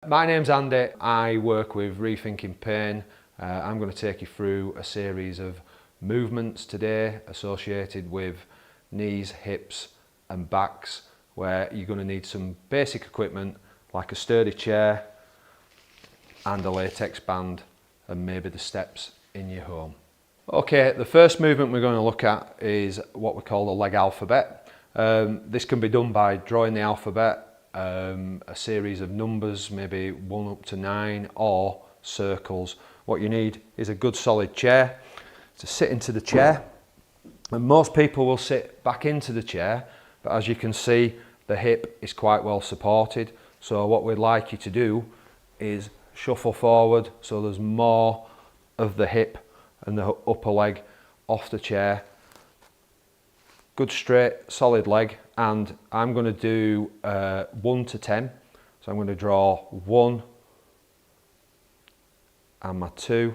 My name's Andy. I work with Rethinking Pain. I'm going to take you through a series of movements today associated with knees, hips and backs, where you're going to need some basic equipment like a sturdy chair and a latex band and maybe the steps in your home. Okay, the first movement we're going to look at is what we call the leg alphabet. This can be done by drawing the alphabet, a series of numbers, maybe 1 up to 9, or circles. What you need is a good solid chair to sit into the chair, and most people will sit back into the chair, but as you can see the hip is quite well supported, so what we'd like you to do is shuffle forward so there's more of the hip and the upper leg off the chair. Good straight solid leg, and I'm going to do 1 to 10, so I'm going to draw 1 and my 2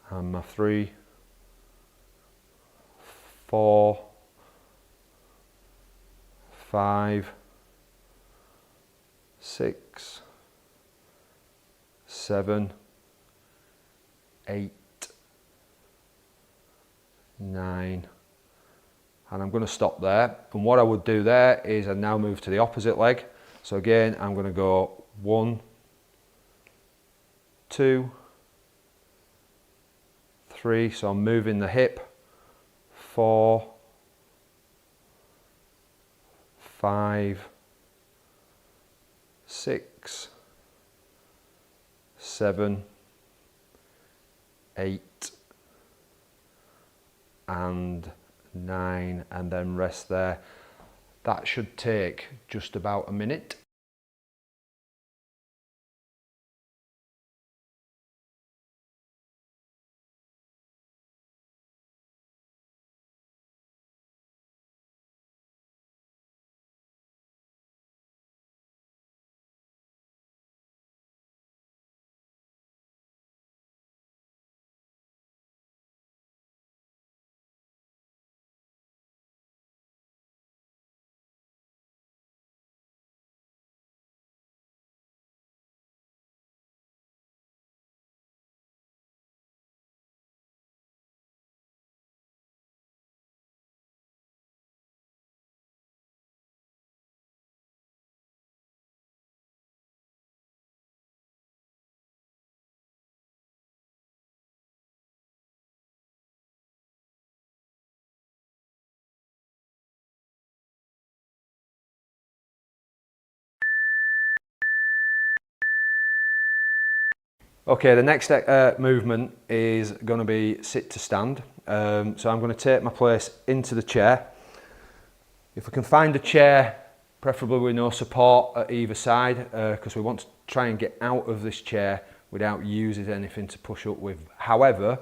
and my 3, 4, 5, 6, 7, 8, 9, and I'm going to stop there. And what I would do there is I now move to the opposite leg. So again, I'm going to go 1, 2, 3, so I'm moving the hip, 4, 5, 6, 7, 8 and 9, and then rest there. That should take just about a minute. Okay, the next movement is going to be sit to stand. So I'm going to take my place into the chair. If we can find a chair, preferably with no support at either side, because we want to try and get out of this chair without using anything to push up with. However,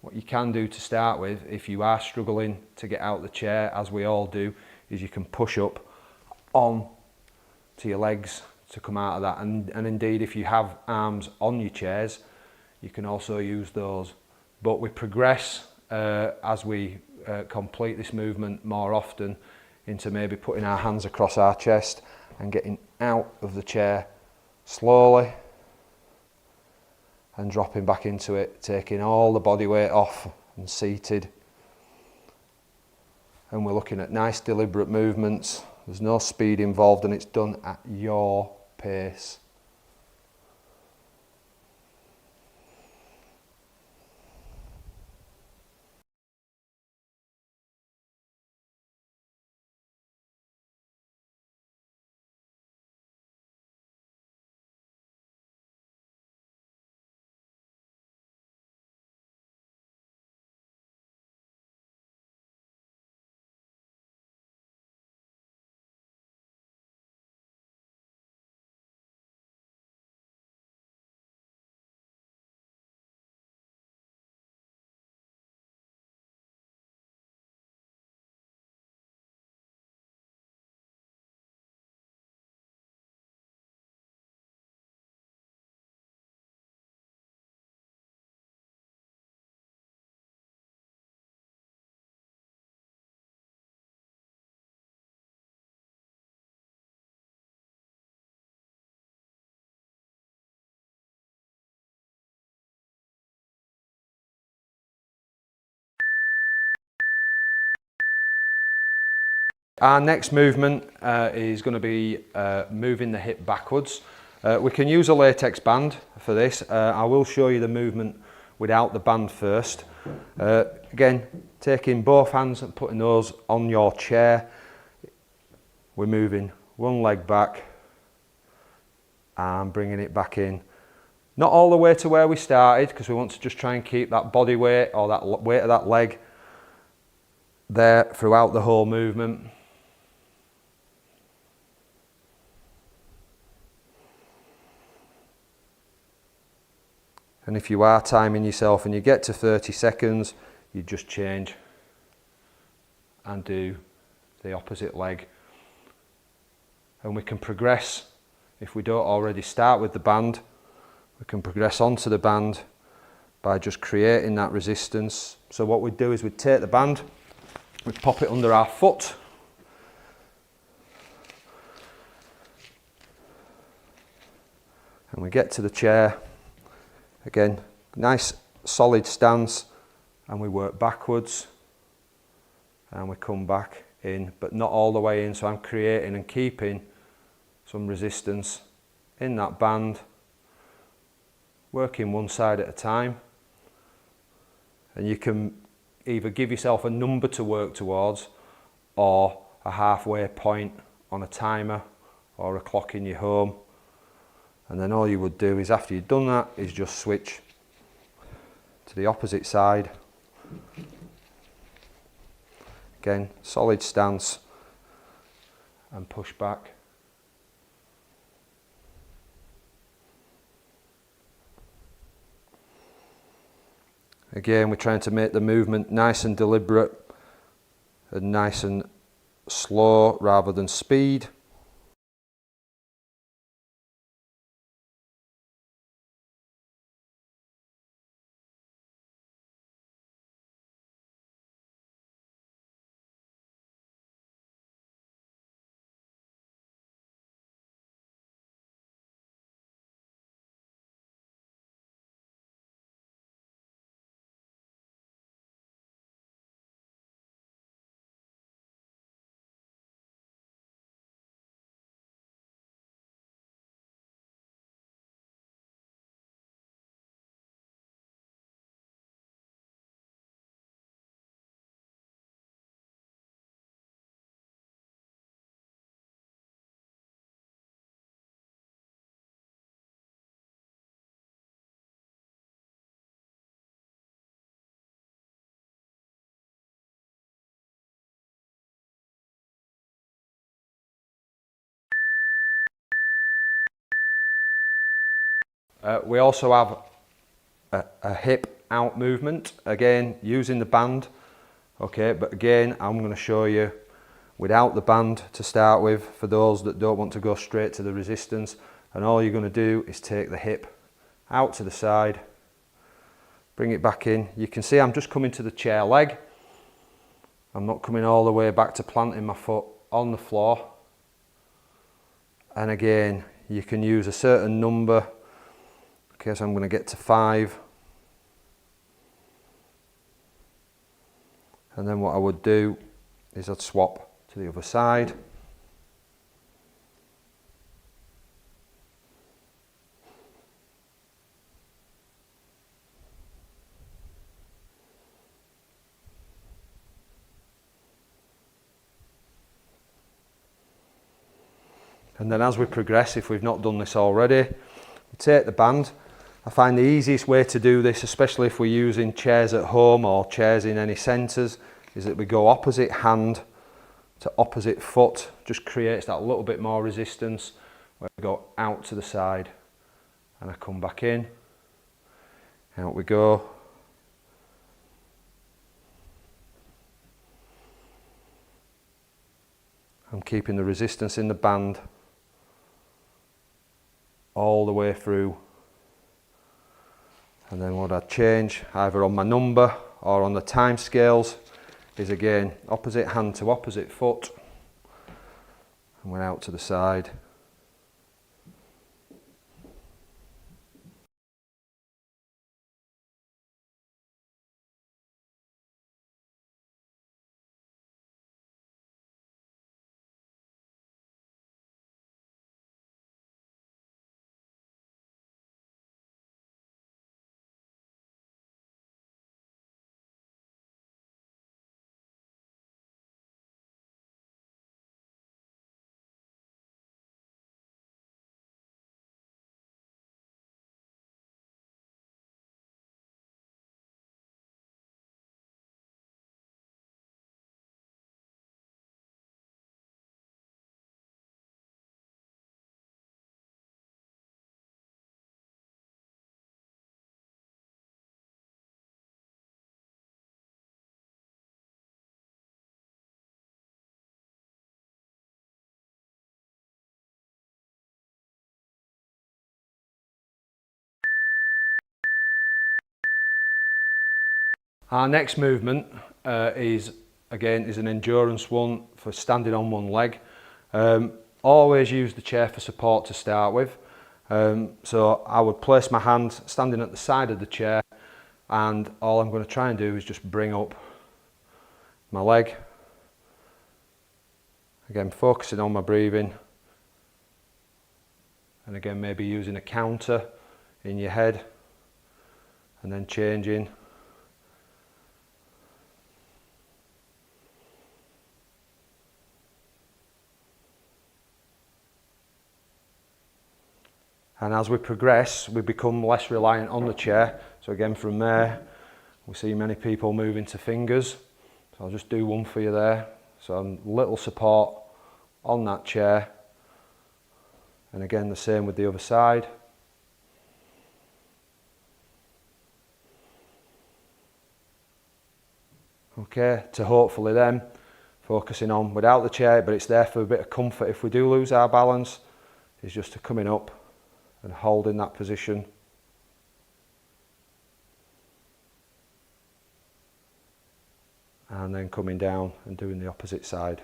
what you can do to start with, if you are struggling to get out of the chair, as we all do, is you can push up on to your legs to come out of that, and indeed if you have arms on your chairs you can also use those, but we progress as we complete this movement more often into maybe putting our hands across our chest and getting out of the chair slowly and dropping back into it, taking all the body weight off and seated. And we're looking at nice deliberate movements. There's no speed involved and it's done at your pace. Our next movement is going to be moving the hip backwards. We can use a latex band for this. I will show you the movement without the band first. Again, taking both hands and putting those on your chair. We're moving one leg back and bringing it back in. Not all the way to where we started, because we want to just try and keep that body weight or that weight of that leg there throughout the whole movement. And if you are timing yourself and you get to 30 seconds, you just change and do the opposite leg. And we can progress, if we don't already start with the band, we can progress onto the band by just creating that resistance. So what we'd do is we'd take the band, we'd pop it under our foot, and we get to the chair. Again, nice solid stance, and we work backwards and we come back in, but not all the way in. So I'm creating and keeping some resistance in that band, working one side at a time. And you can either give yourself a number to work towards or a halfway point on a timer or a clock in your home. And then all you would do is, after you've done that, is just switch to the opposite side. Again, solid stance and push back. Again, we're trying to make the movement nice and deliberate and nice and slow rather than speed. We also have a hip out movement, again using the band. Okay, but again I'm going to show you without the band to start with, for those that don't want to go straight to the resistance. And all you're going to do is take the hip out to the side, bring it back in. You can see I'm just coming to the chair leg. I'm not coming all the way back to planting my foot on the floor. And again, you can use a certain number. Okay, so I'm going to get to 5. And then what I would do is I'd swap to the other side. And then as we progress, if we've not done this already, we take the band. I find the easiest way to do this, especially if we're using chairs at home or chairs in any centres, is that we go opposite hand to opposite foot. Just creates that little bit more resistance. Where we go out to the side and I come back in. Out we go. I'm keeping the resistance in the band all the way through. And then what I'd change, either on my number or on the time scales, is again opposite hand to opposite foot, and we're out to the side. Our next movement is an endurance one for standing on one leg. Always use the chair for support to start with. So I would place my hand standing at the side of the chair, and all I'm going to try and do is just bring up my leg. Again, focusing on my breathing. And again, maybe using a counter in your head and then changing. And as we progress, we become less reliant on the chair. So again, from there, we see many people moving to fingers. So I'll just do one for you there. So a little support on that chair. And again, the same with the other side. Okay, to hopefully then focusing on without the chair, but it's there for a bit of comfort if we do lose our balance, is just to coming up and holding that position. And then coming down and doing the opposite side.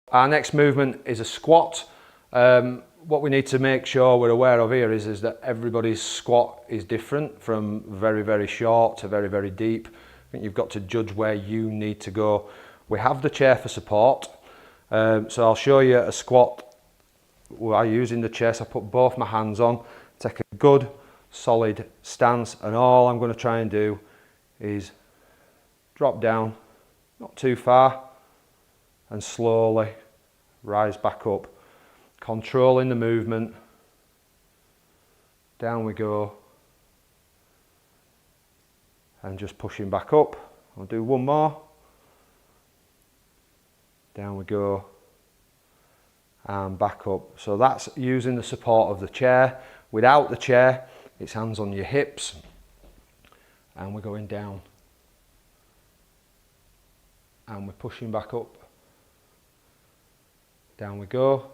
Our next movement is a squat. What we need to make sure we're aware of here is that everybody's squat is different, from very, very short to very, very deep. I think you've got to judge where you need to go. We have the chair for support. So I'll show you a squat while using the chair. So I put both my hands on, take a good solid stance, and all I'm going to try and do is drop down, not too far, and slowly rise back up, controlling the movement. Down we go, and just pushing back up. I'll do one more. Down we go, and back up. So that's using the support of the chair. Without the chair, it's hands on your hips, and we're going down, and we're pushing back up. Down we go,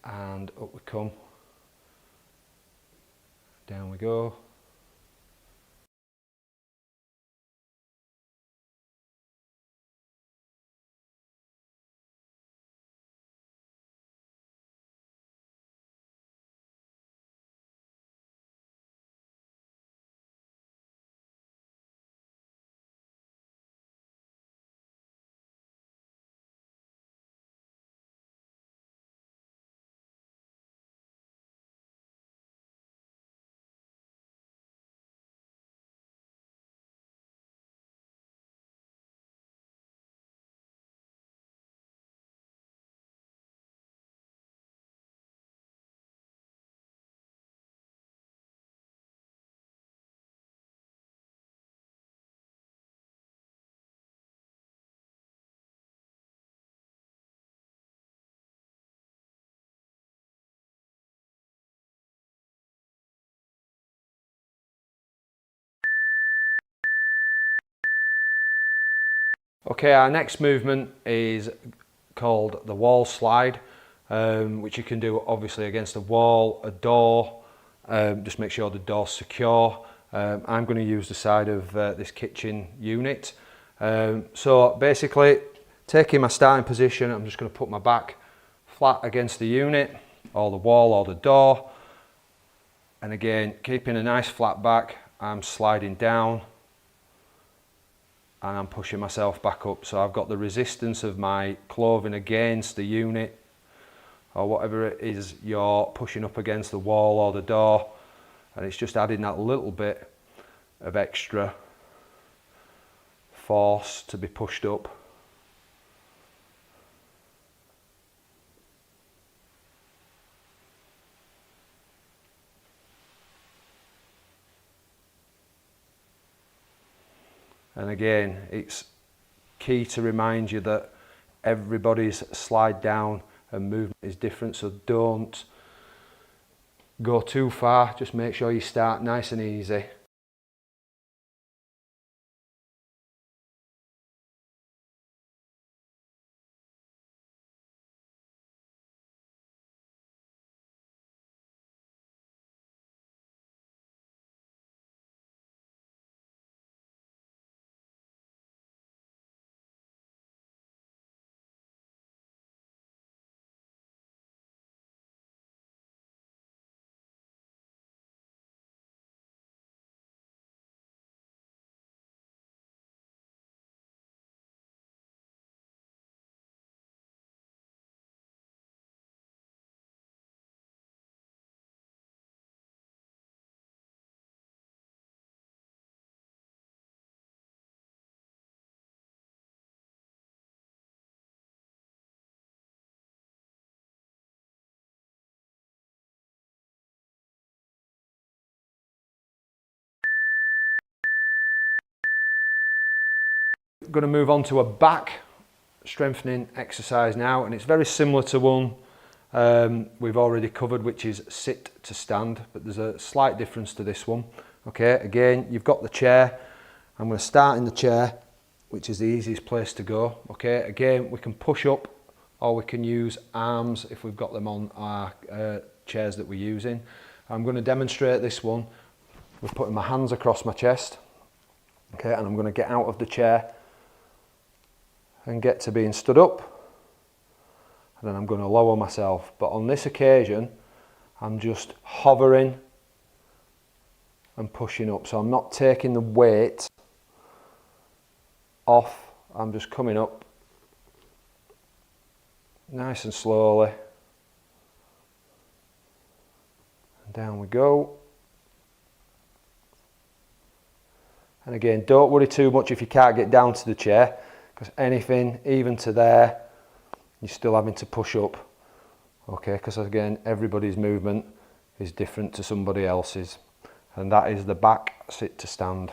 and up we come. Down we go. Okay, our next movement is called the wall slide, which you can do obviously against a wall, a door. Just make sure the door's secure. I'm going to use the side of this kitchen unit. So basically, taking my starting position, I'm just going to put my back flat against the unit or the wall or the door, and again keeping a nice flat back, I'm sliding down and I'm pushing myself back up, so I've got the resistance of my clothing against the unit or whatever it is you're pushing up against, the wall or the door, and it's just adding that little bit of extra force to be pushed up. And again, it's key to remind you that everybody's slide down and movement is different, so don't go too far, just make sure you start nice and easy. Going to move on to a back strengthening exercise now, and it's very similar to one we've already covered, which is sit to stand, but there's a slight difference to this one. Okay, again, you've got the chair. I'm going to start in the chair, which is the easiest place to go. Okay, again, we can push up or we can use arms if we've got them on our chairs that we're using. I'm going to demonstrate this one with putting my hands across my chest. Okay, and I'm going to get out of the chair and get to being stood up, and then I'm going to lower myself. But on this occasion, I'm just hovering and pushing up, so I'm not taking the weight off, I'm just coming up nice and slowly, and down we go. And again, don't worry too much if you can't get down to the chair, because anything even to there you're still having to push up. Okay, because again, everybody's movement is different to somebody else's, and that is the back sit to stand.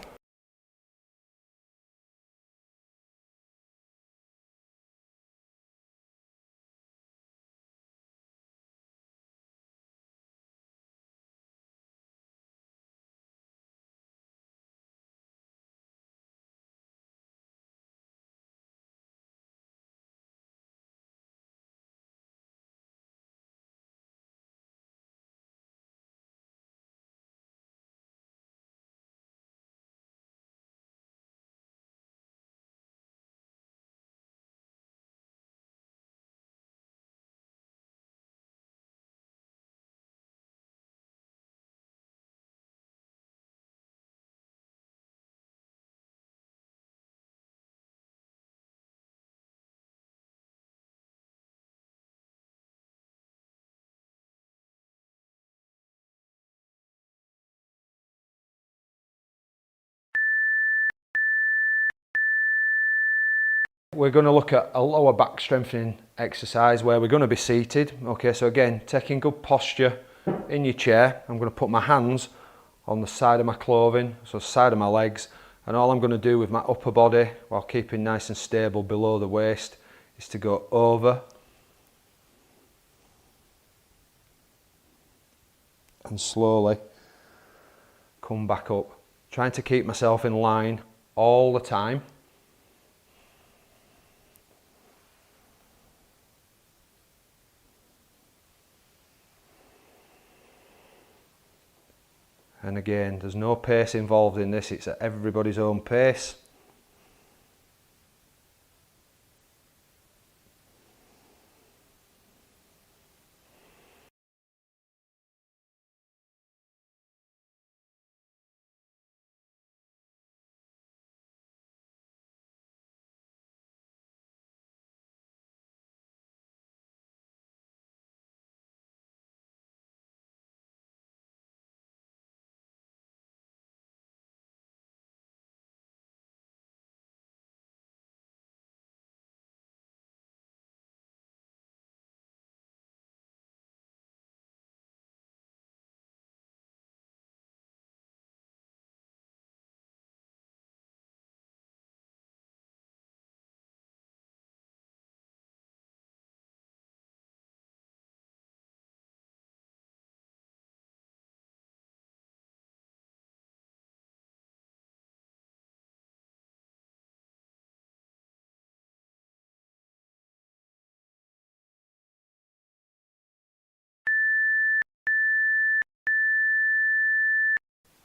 We're going to look at a lower back strengthening exercise where we're going to be seated. Okay, so again, taking good posture in your chair. I'm going to put my hands on the side of my clothing, so side of my legs, and all I'm going to do with my upper body while keeping nice and stable below the waist is to go over and slowly come back up, trying to keep myself in line all the time. And again, there's no pace involved in this, it's at everybody's own pace.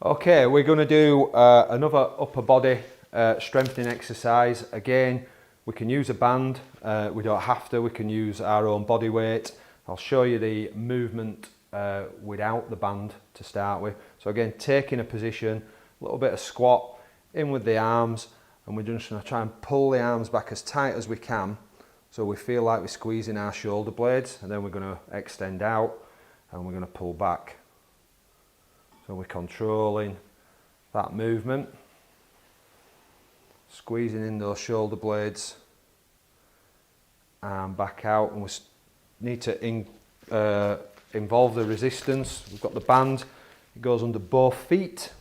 Okay, we're going to do another upper body strengthening exercise. Again, we can use a band, we don't have to, we can use our own body weight. I'll show you the movement without the band to start with. So again, taking a position, a little bit of squat, in with the arms, and we're just going to try and pull the arms back as tight as we can so we feel like we're squeezing our shoulder blades, and then we're going to extend out and we're going to pull back. So we're controlling that movement, squeezing in those shoulder blades and back out, and we need to involve the resistance. We've got the band, it goes under both feet,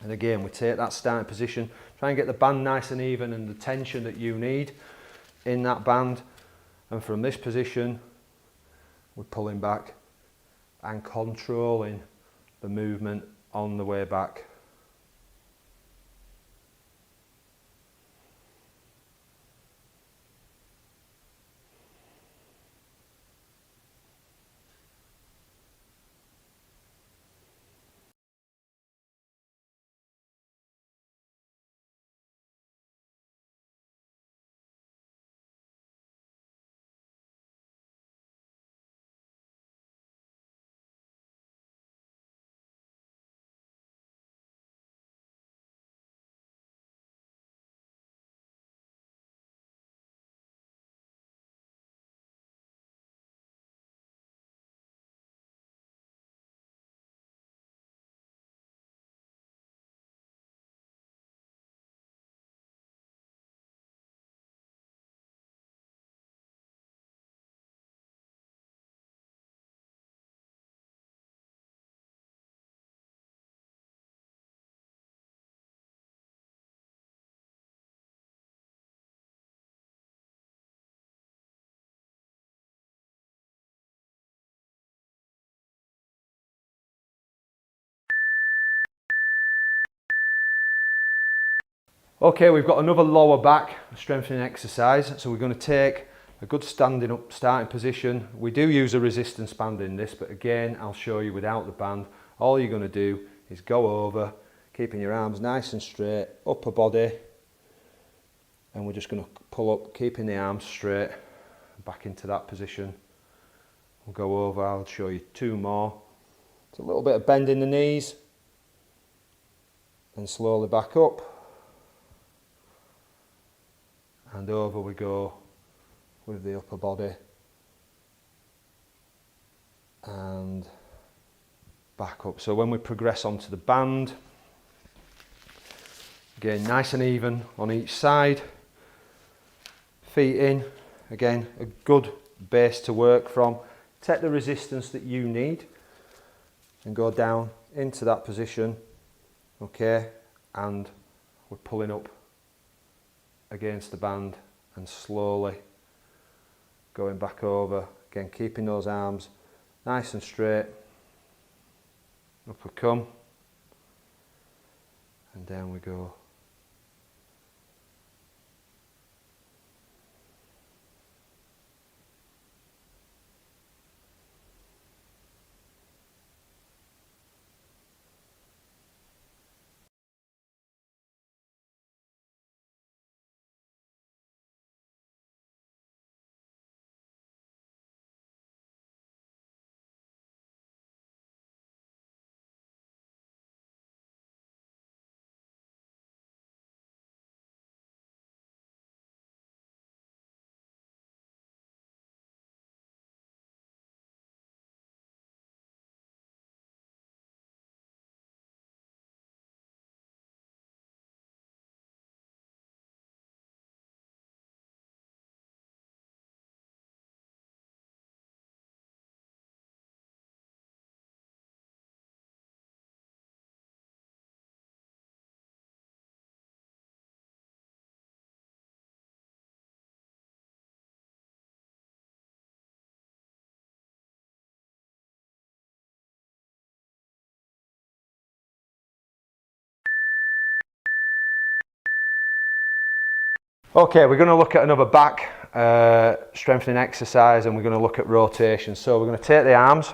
and again we take that starting position, try and get the band nice and even and the tension that you need in that band, and from this position we're pulling back and controlling the movement on the way back. Okay, we've got another lower back strengthening exercise. So we're going to take a good standing up starting position. We do use a resistance band in this, but again, I'll show you without the band. All you're going to do is go over, keeping your arms nice and straight, upper body, and we're just going to pull up, keeping the arms straight, back into that position. We'll go over, I'll show you two more. It's a little bit of bend in the knees, and slowly back up. And over we go with the upper body and back up. So when we progress onto the band, again nice and even on each side, feet in, again a good base to work from. Take the resistance that you need and go down into that position, okay, and we're pulling up against the band and slowly going back over, again keeping those arms nice and straight. Up we come and down we go. Okay, we're going to look at another back strengthening exercise, and we're going to look at rotation. So we're going to take the arms,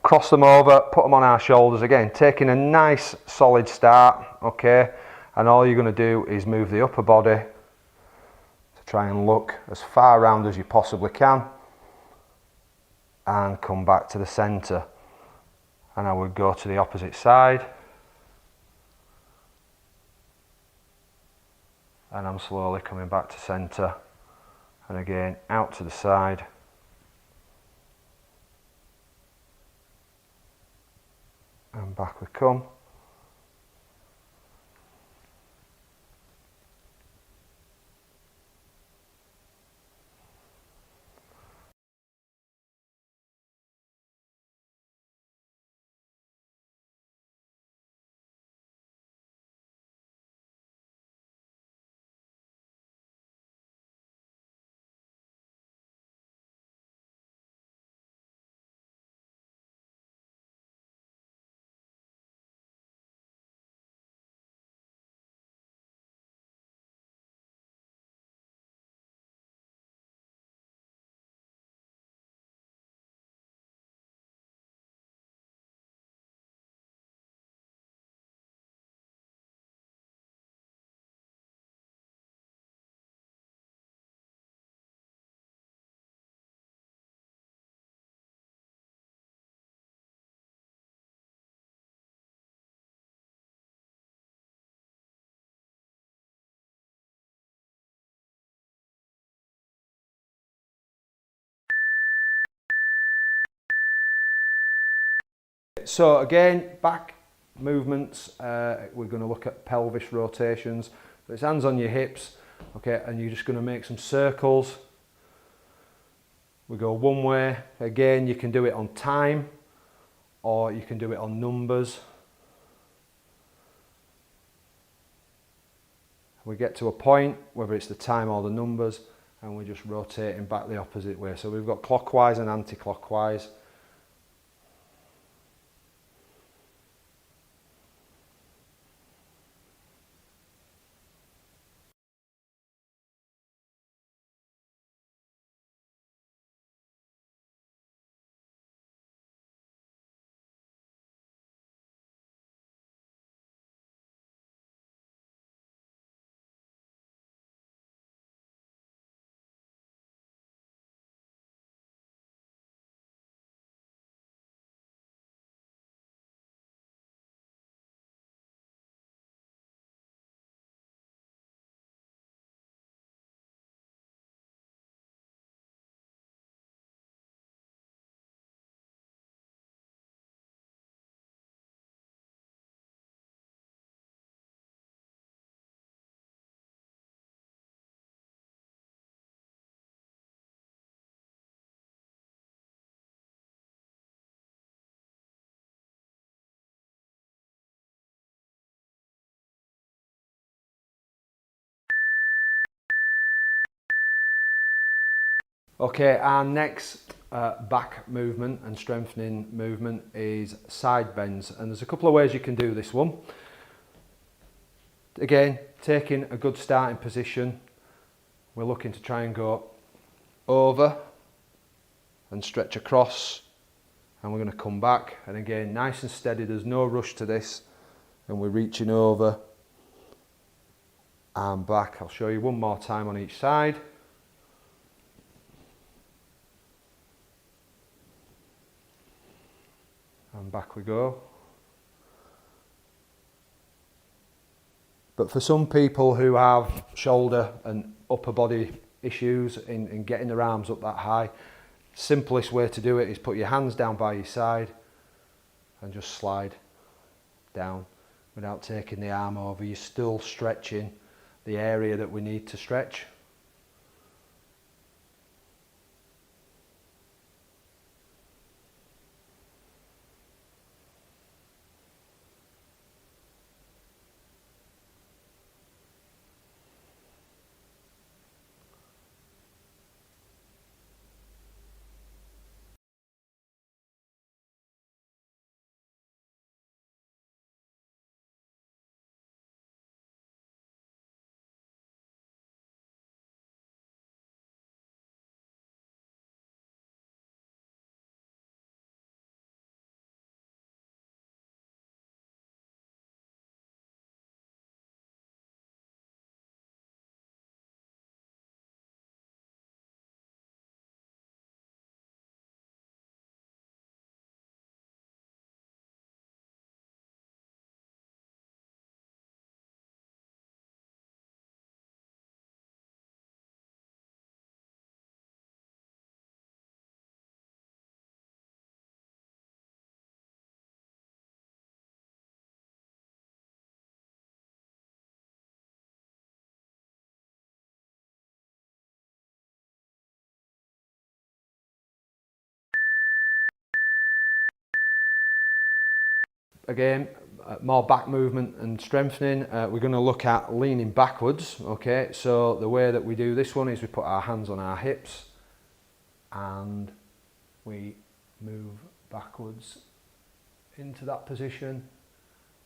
cross them over, put them on our shoulders again, taking a nice solid start, okay? And all you're going to do is move the upper body to try and look as far round as you possibly can and come back to the centre. And I would go to the opposite side and I'm slowly coming back to centre, and again out to the side and back we come. So again, back movements, we're going to look at pelvis rotations. So it's hands on your hips, okay, and you're just going to make some circles. We go one way. Again, you can do it on time or you can do it on numbers. We get to a point, whether it's the time or the numbers, and we're just rotating back the opposite way. So we've got clockwise and anti-clockwise. Okay, our next back movement and strengthening movement is side bends, and there's a couple of ways you can do this one. Again, taking a good starting position, we're looking to try and go over and stretch across, and we're going to come back, and again nice and steady, there's no rush to this, and we're reaching over and back. I'll show you one more time on each side. And back we go. But for some people who have shoulder and upper body issues in getting their arms up that high, simplest way to do it is put your hands down by your side and just slide down without taking the arm over. You're still stretching the area that we need to stretch. again, more back movement and strengthening. We're going to look at leaning backwards. Okay, so the way that we do this one is we put our hands on our hips and we move backwards into that position,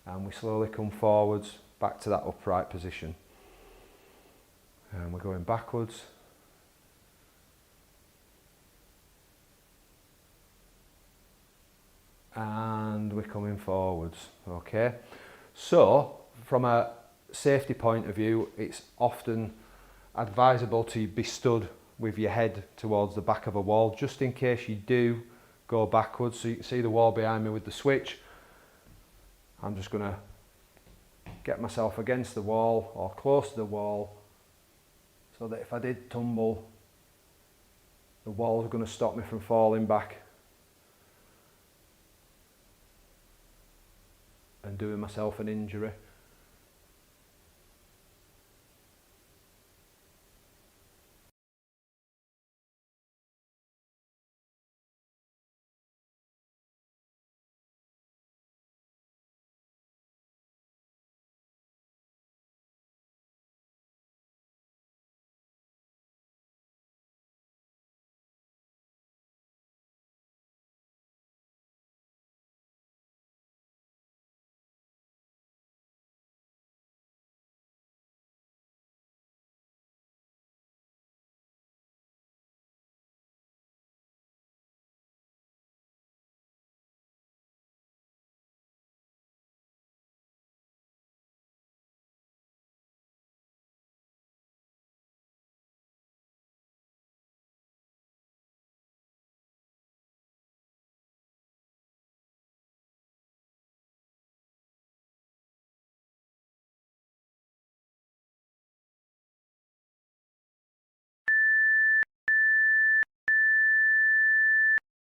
and we slowly come forwards back to that upright position, and we're going backwards and we're coming forwards. Okay, so from a safety point of view, it's often advisable to be stood with your head towards the back of a wall, just in case you do go backwards. So you can see the wall behind me with the switch. I'm just going to get myself against the wall or close to the wall, so that if I did tumble, the wall is going to stop me from falling back and doing myself an injury.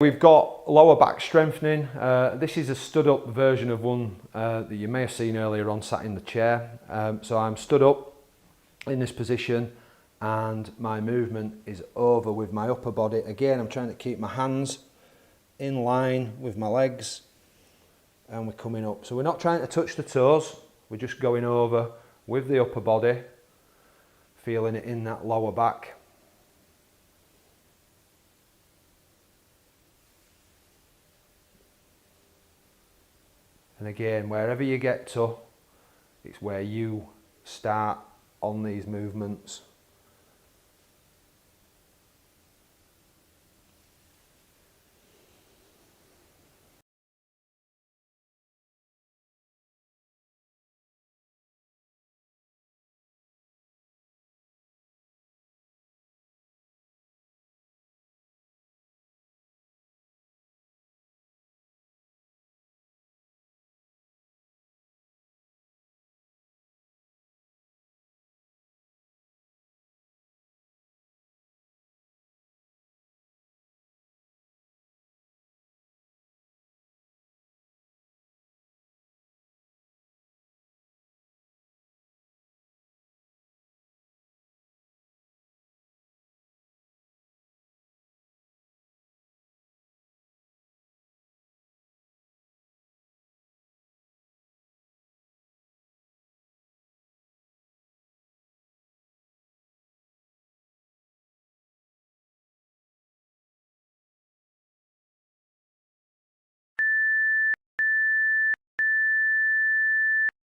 We've got lower back strengthening. This is a stood up version of one that you may have seen earlier on, sat in the chair. So I'm stood up in this position and my movement is over with my upper body. Again, I'm trying to keep my hands in line with my legs and we're coming up. So we're not trying to touch the toes, we're just going over with the upper body, feeling it in that lower back. And again, wherever you get to, it's where you start on these movements.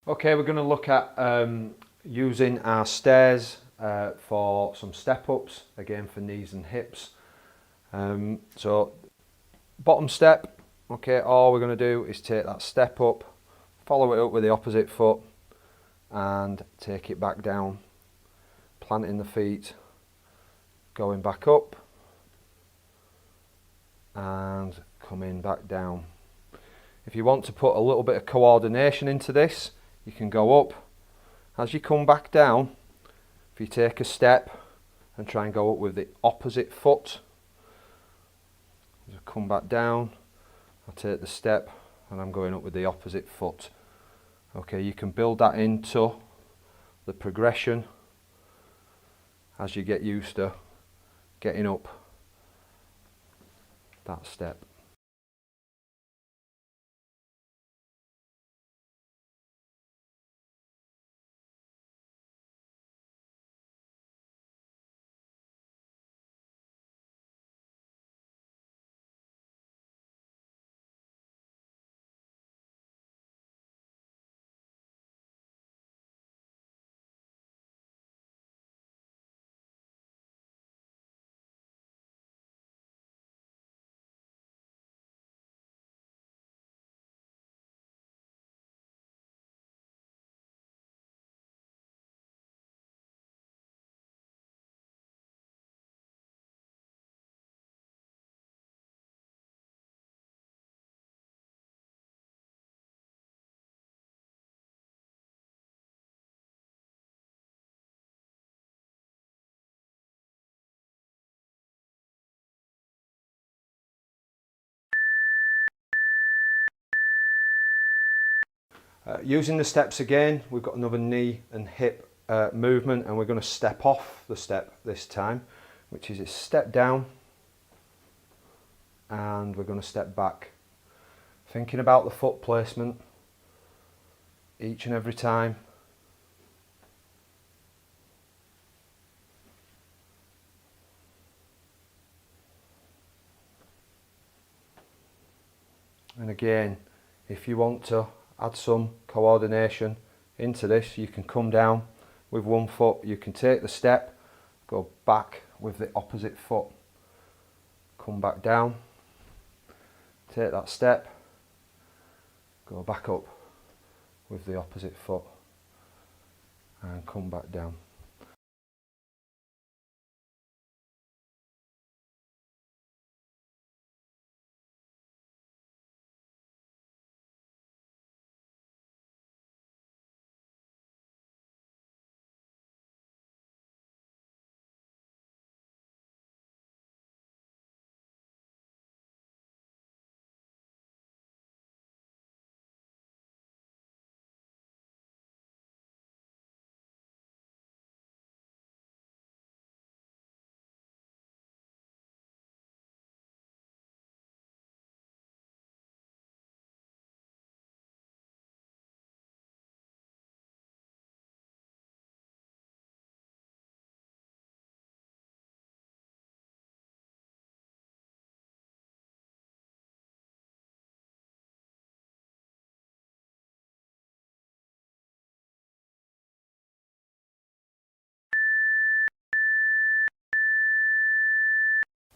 Okay, we're going to look at using our stairs for some step ups, again for knees and hips. So bottom step, okay, all we're going to do is take that step up, follow it up with the opposite foot and take it back down, planting the feet, going back up and coming back down. If you want to put a little bit of coordination into this, you can go up. As you come back down, if you take a step and try and go up with the opposite foot, come back down, I take the step and I'm going up with the opposite foot. Okay, you can build that into the progression as you get used to getting up that step. Using the steps again, we've got another knee and hip movement, and we're going to step off the step this time, which is a step down and we're going to step back. Thinking about the foot placement each and every time. And again, if you want to add some coordination into this, you can come down with one foot, you can take the step, go back with the opposite foot, come back down, take that step, go back up with the opposite foot and come back down.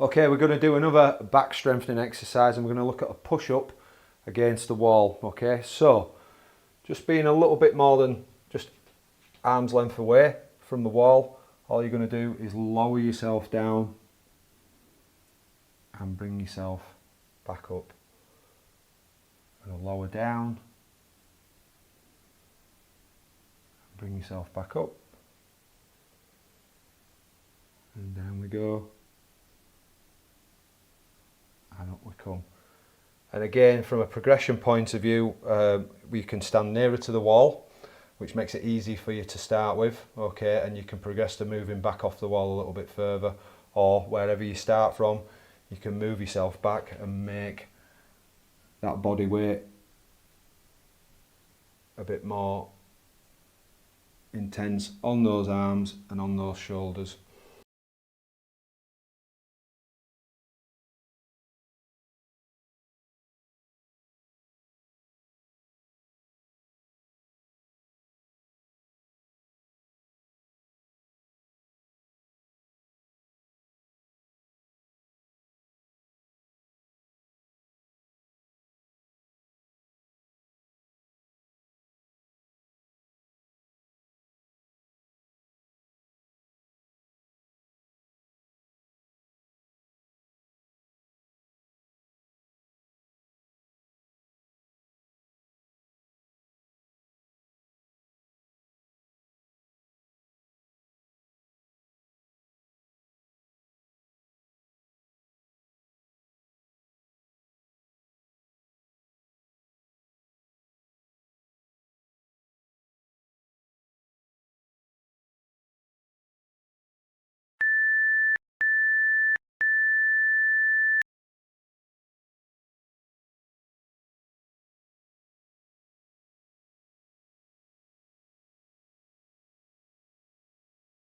Okay, we're going to do another back strengthening exercise, and we're going to look at a push-up against the wall. Okay, so just being a little bit more than just arm's length away from the wall, all you're going to do is lower yourself down and bring yourself back up. And lower down, bring yourself back up, and down we go. And up we come. And again, from a progression point of view, we can stand nearer to the wall, which makes it easy for you to start with, okay, and you can progress to moving back off the wall a little bit further, or wherever you start from, you can move yourself back and make that body weight a bit more intense on those arms and on those shoulders.